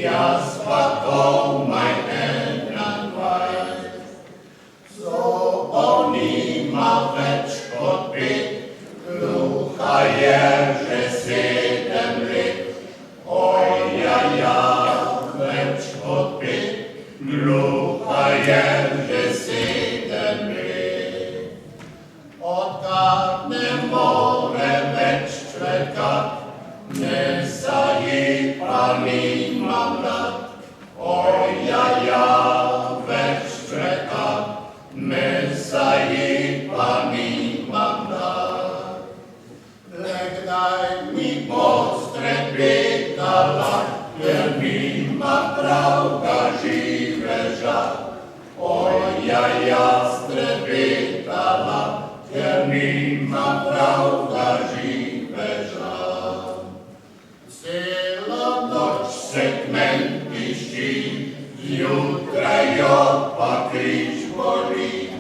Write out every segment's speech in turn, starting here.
jaz pa komaj enaindvajset. Zobov nima več kot 5, gluha je že 7 let. Ojaja, več kot 5, gluha je že 7 let. Odkar ne more več čvekat, mesa ji pa nima mlad. Ojaja, več čvekat, mesa ji pa nima mlad. Le kdaj mi bo strepetala, ker nima pravga živeža. Ojaja, strepetala, ker nima pravga živeža. Celo noč se kmen tišči, zjutraj jo pa križ boli.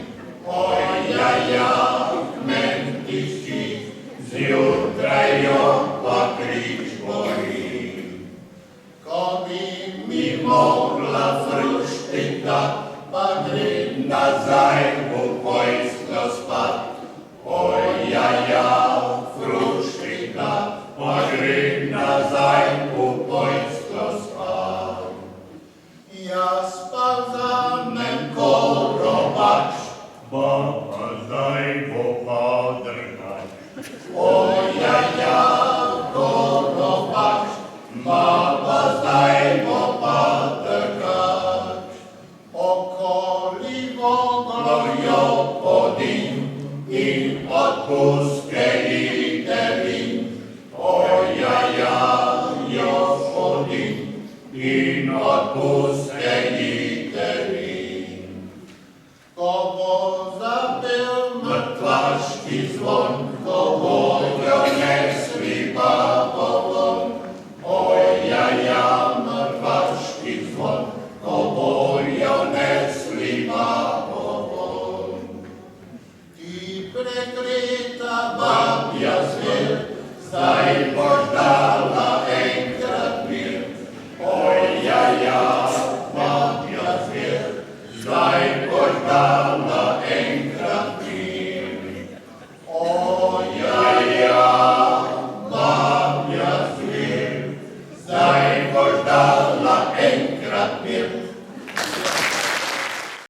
Ojaja, kmen tišči, zjutraj jo pa križ boli. Ko bi mi mogla frušti dat, pa gre nazaj v vojsko spat. Ojaja, frušti dat, pa gre nazaj v vojsko spat. Jaz pa vzamem korovač, pa zdaj bo pa drgač. Ojaja, korovač, pa zdaj bo pa drgač. Okoli voglojo podim in odpustke ji delim. Ojaja, jo podim in odpustke ji delim. Ko bo zapel mrtvaški zvon, ko bojo nesli babovon. Ojaja, mrtvaški zvon, ko bojo nesli babovon. Ti prekreta babja zver, zdaj boš dala enkrat mir. Ojaja, babja zver, zdaj boš dala enkrat mir. Ojaja, babja zver, zdaj boš dala enkrat mir.